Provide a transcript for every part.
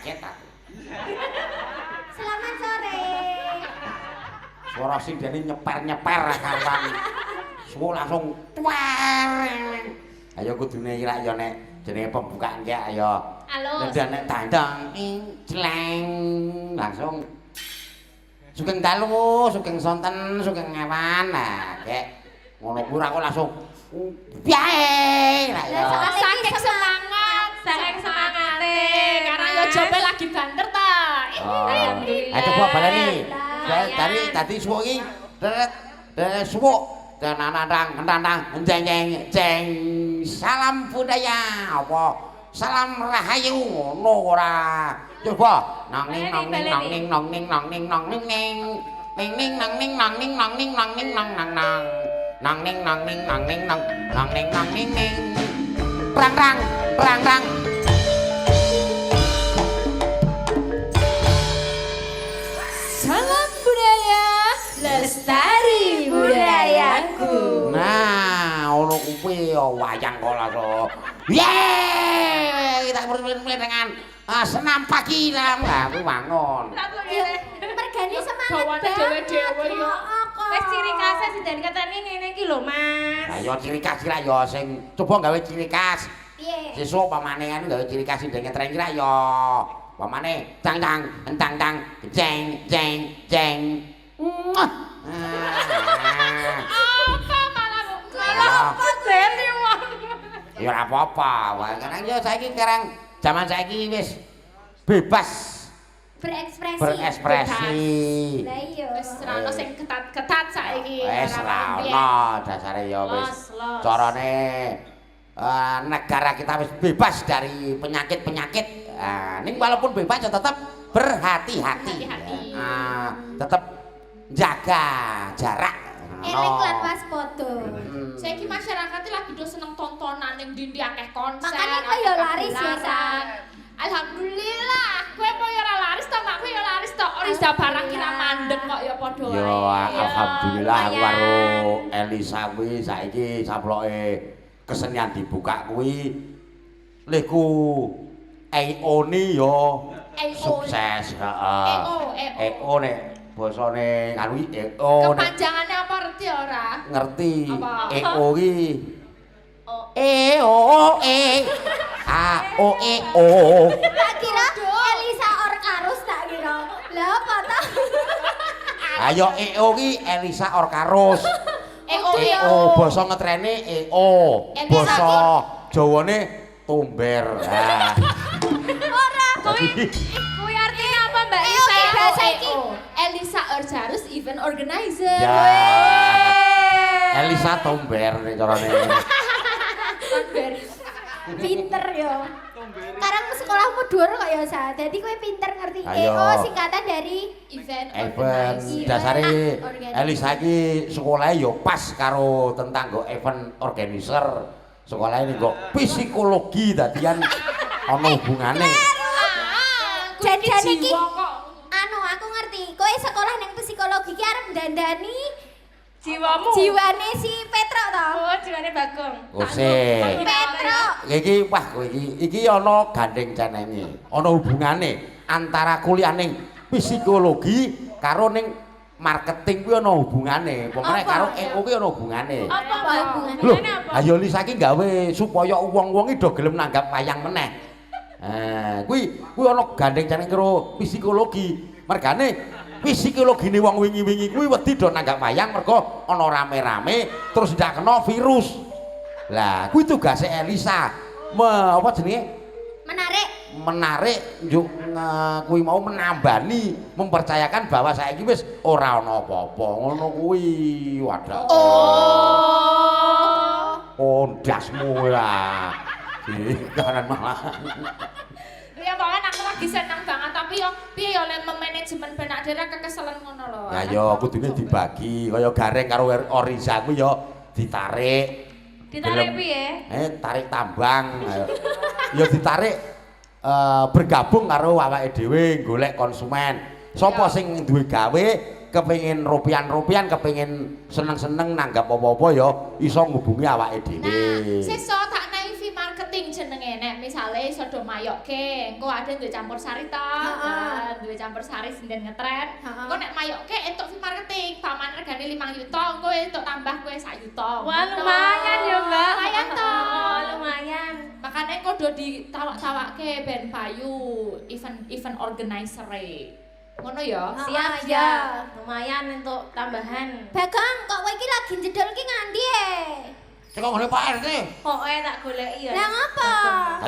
kaget aku. Selamat sore. Suara sing dene nyeper-nyeper kawan. Semua langsung tuar. Ayo kudune iki lak ya nek jenenge pembukaan ya ayo. Alus. Dan nek tandang celeng langsung sugeng dalu, sugeng sonten, sugeng ngewan. Nah, kek ngono kuwi aku langsung piye lah ya. Saking semangate. Karena yo jobe lagi banter ta. Alhamdulillah. Ayo coba baleni. Tadi suwuk iki suwuk nandang jeng jeng salam budaya apa salam rahayu ngono ora coba nang ning nang ning nang ning nang ning nang ning nang ning ning ning nang ning nang ning nang ning nang ning nang nang nang ning nang ning nang ning nang nang ning nang ning ning perang rang Salam budaya, lestari budayaku. nah ono kuwi wayang kala to yeay kita dengan senam pagi lah kuwi wangun Mergane semangat Gawane dewe-dewe yo. Wis ciri khasnya sing dari katane ngene iki lho, Mas. lah ya ciri khas kira ya sing coba gawe ciri khas Piye? sesuk pamane kan gawe ciri khas sing ngetren kira ya pamane tang jeng Apa malah deni wong. ya ora apa-apa wae kan yo saiki sekarang zaman saiki wis bebas berekspresi Lah iya. Wis ora ono sing ketat-ketat saiki. wis ra ono dasare ya wis carane negara kita wis bebas dari penyakit-penyakit. Ning walaupun bebas ya tetap berhati-hati. Tetap jaga jarak. Eling lan waspada. Saiki masyarakat lagi do seneng tontonan ning ndi akeh konser. Makane kok ya laris ya, San. Alhamdulillah, kowe apa ya ora laris to, Mak? Kowe ya laris to. Orisa barang kira mandeg kok ya padha wae. Yo alhamdulillah karo Elisa kuwi saiki saploke kesenian dibuka kuwi leku EO-ni yo sukses, heeh. EO nek basane anu iki EO nek Kepanjangannya apa ngerti ora? ngerti Apa? EO ki EO A O E O Tak kira Elisa Orkarus tak kira. Lah apa ta? ayo EO ki Elisa Orkarus EO basa ngetrene EO basa Jawane Tomber. Ora, kuwi artinya apa, Mbak Lisa? bahasa iki. Elisa Orjarus event organizer. Ya. Elisa Tomber nek carane. Pinter yo. Sekarang sekolahmu dhuwur kok ya, Sa. Dadi kowe pinter ngerti. Ayo. EO singkatan dari Event Event organizer. dasare Organizer. Elisa iki sekolahe yo pas karo tentang go event organizer. Sekolahe ini kok psikologi dadian ana hubungane. Janjane iki Jiwa kok. anu aku ngerti. Kowe sekolah ning psikologi ki arep dandani Jiwamu. jiwane si Petro to. Oh, jiwane Bagong. Ose. Petro. Iki wah kowe iki ana gandeng cenenge. Ana hubungane antara kuliah ning psikologi karo ning marketing kuwi ana hubungane. Pokoke Apa? karo EO kuwi ana hubungane. Apa hubungannya? Lho, Hubungannya apa? ayo Lisa iki gawe supaya wong-wong iki do gelem nanggap wayang meneh. Kuwi ana gandeng ceneng karo psikologi. Mergane psikologine wong wingi-wingi kuwi wedi do nanggap wayang mergo ana rame-rame terus ndak kena virus. Lah, kuwi tugase Elisa. Apa jenenge? Menarik njuk kuwi mau menambani mempercayakan bahwa saiki wis ora ana apa-apa ngono kuwi. Wadah. Oh, ndasmu ya. Kanan malah. Ya pokoknya aku lagi seneng banget tapi yo piye yo lek manajemen benak dhewe kekeselen ngono lho. Ya yo kudune dibagi kaya gareng karo Oriza kuwi yo ditarik. Ditarik Gelem- piye? Tarik tambang. Ya ditarik bergabung karo awake dhewe golek konsumen. Sapa sing duwe gawe kepengin rupian-rupian kepengin seneng-seneng nanggap apa-apa ya iso ngubungi awake dhewe. Nah, sesuk tak naik fee marketing marketing jenenge nek misale iso do mayokke engko ada duwe campur sari to duwe campur sari sinden ngetren engko nek mayokke entuk free marketing paman regane 5 juta engko entuk tambah kowe 1 juta Wah lumayan ya Mbak. lumayan to Lumayan. makane kudu ditawak-tawakke ben payu event organizer ngono ya Siap ya. Lumayan untuk tambahan. Bagong, kok kowe iki lagi jedol ki nganti e? Saka ngene Pak RT. Pokoke tak goleki ya. Lah ngapa?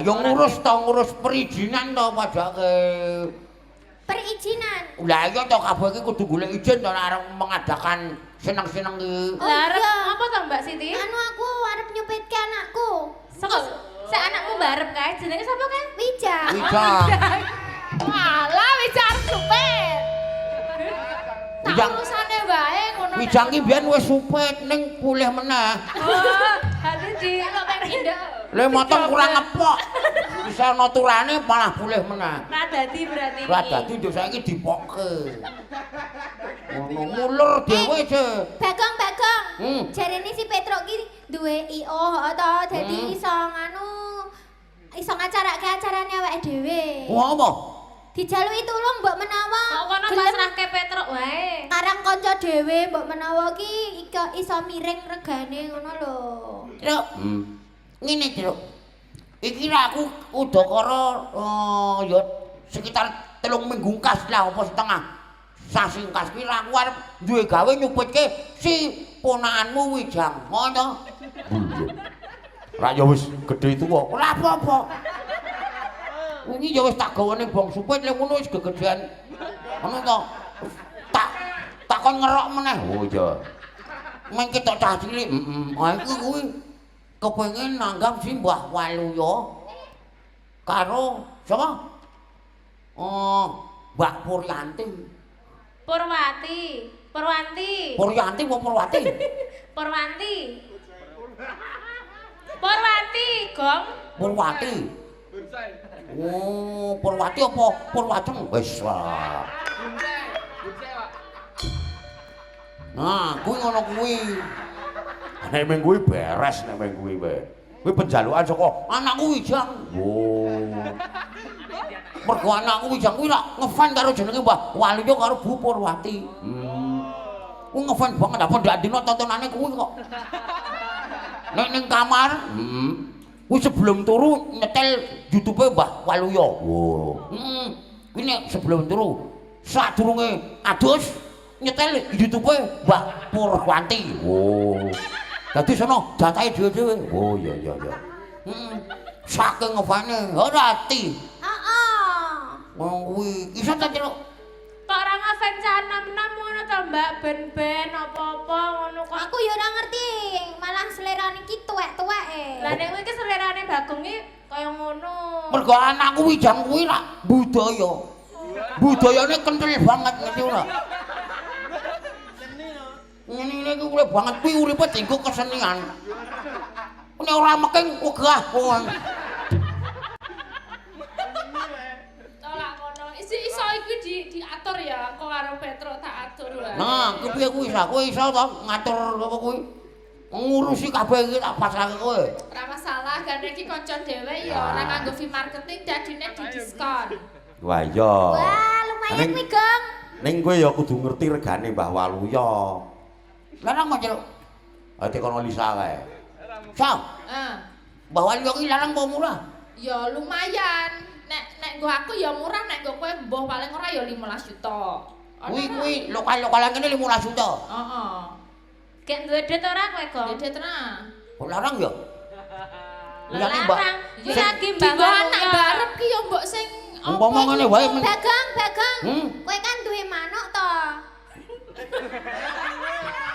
Ayo ngurus perizinan to pajake. Perizinan. Lah iya to kabeh iki kudu golek izin to nek arep mengadakan seneng-seneng iki. Oh, Lah arep iya. apa to Mbak Siti? Anu aku arep nyupitke anakku. Saka se anakmu barep kae jenenge sapa kae? Wijang. Wijang. walah wis arep supet tak Wijang. urusane wae ngono Wijang ki biyen wis supet ning pulih meneh. Oh, hati di kok pindah Le motong kurang ngepok. Bisa ana turane malah pulih meneh. ra dadi berarti. Lah dadi nduk saiki dipokke. Ngono ngulur dhewe se. Bagong. Hmm. Jarene si Petro ki duwe IO to, dadi iso ngacarake acarane awake dhewe. Wah apa? Dijaluki tulung mbok menawa. Kok kono gelem pasrahke Petruk wae. karang kanca dhewe mbok menawa ki iso miring regane ngono lho. Truk. Ngene, Truk. Iki ra aku udakara ya sekitar 3 minggu kas lah apa setengah. Sasi kas ki ra aku arep duwe gawe nyupetke si ponakanmu Wijang. Ngono. Ra ya wis gedhe tuwa. Ora apa-apa. Wingi ya wis tak gawane bong supet lek ngono wis gegedhean. Ngono to. Tak kon ngerok meneh. Oh iya. Men ketok cah cilik, aku kuwi kepengin nanggap si Mbah Waluya karo sapa? Mbak Puryanti. Purwanti. Puryanti apa Purwati? Purwanti. Purwanti, Gong. Purwati. Oh, Purwati apa Purwaceng? Wis lah. Nah, kuwi ngono kuwi. Nek ming kuwi beres nek ming kuwi wae. Kuwi penjalukan saka anakku Wijang. Oh. Mergo anakku Wijang kuwi lak ngefan karo jenenge Mbah Waluya karo Bu Purwati. Kuwi ngefan banget apa ndak dino tontonane kuwi kok. Nek ning kamar, kuwi sebelum turu nyetel YouTube Mbah Waluya. Wow. Kuwi nek sebelum turu sadurunge adus nyetel YouTube Mbah Purwanti. Oh. Dadi sono jatahe dhewe-dhewe. Oh iya. Saking ngefane ora ati. Heeh. Wong kuwi iso ta, Truk? Kok ora ngefans enam-enam ngono to, Mbak? Ben-ben apa-apa ngono kok. Aku ya ora ngerti, malah selerane ki tuwek-tuweke. Lah nek kowe iki selerane Bagong iki kaya ngono. Mergo anakku Wijang kuwi lak budaya. Budayane kenthel banget ngerti ora? Ngene iki kuwi banget kuwi uripe dienggo kesenian. Nek ora meking wegah wong. tolak ngono iso iki diatur ya kok karo Petro tak atur wae Nah, kepiye kuwi sak kowe iso to ngatur apa kuwi? Ngurusi kabeh iki tak pasrahke kowe. ora masalah gane iki kanca dhewe ya ora nganggo fee marketing dadine didiskon Wah iya. Wah, lumayan kuwi, Gong. Ning kowe ya kudu ngerti regane Mbah Waluya. Larang kok, Cuk. Ate kono Lisa kae. Sa, Mbah Waluya ki larang apa murah? ya lumayan nek nggo aku ya murah nek nggo kowe mbah paling ora ya 15 juta Kuwi lokal-lokalan kene 15 juta. heeh Gek duwe duit ora kowe, Gong? dede tenan Kok larang ya? Liyane Mbah. Larang. Iki Sing- lagi Mbak Dinggo anak Waluya. barep ki ya mbok sing Umpama ngene wae men. Bagong. Hmm. Kowe kan duwe manuk to.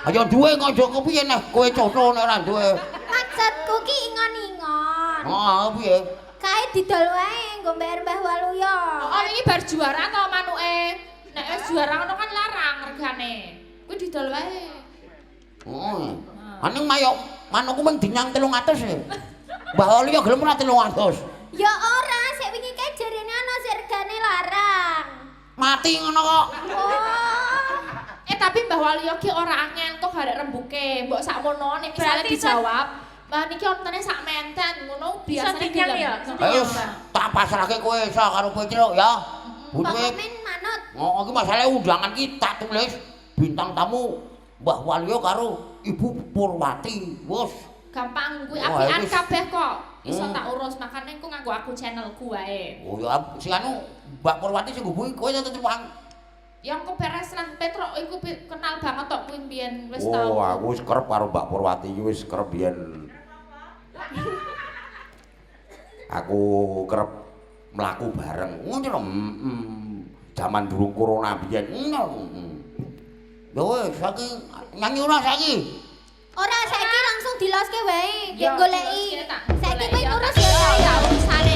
Ayo duwe kok aja kepiye nek kowe coco nek ora duwe. Maksudku ki ingon-ingon. Heeh, piye? Kae didol wae nggo mbayar Mbah Waluya. oh ini bar juara to manuke nek wis juara ngono kan larang regane kuwi didol wae Oh. Aning manukku mung dinyang 300 e. Mbah Waluya gelem ora 300. Ya ora, sik wingi kae jarene ana sik regane larang. Mati ngono kok. Oh. tapi Mbah Waluya ki ora angel kok garek rembuke mbok sakmono nek misale Berarti dijawab Mbah niki ontene sak menten ngono Bisa biasane dinyang ya? Ayo tak pasrahke kowe iso karo Petruk ya. Pak Butuhe Komen manut. oh iki masalah undangan ki tak tulis bintang tamu Mbah Walyo karo Ibu Purwati. Wes. gampang kuwi Wah, apian wis. kabeh kok. Iso Hmm. tak urus makane engko nganggo aku channelku wae. Oh ya sing anu Mbak Purwati sing ngubungi kowe tetep wang. Ya engko beres lah Petruk iku kenal banget tok kuwi mbiyen wis tau. Oh aku wis kerep karo Mbak Purwati iki wis kerep biyen. Aku kerep mlaku bareng. Ngono lho. Zaman durung corona biyen. Ya wis saiki nyanyi ora saiki. Ora saiki langsung diloske wae, Ya, goleki. diloske tak Saiki goleki kowe ya, ngurus tak- ya saya. ya, urusane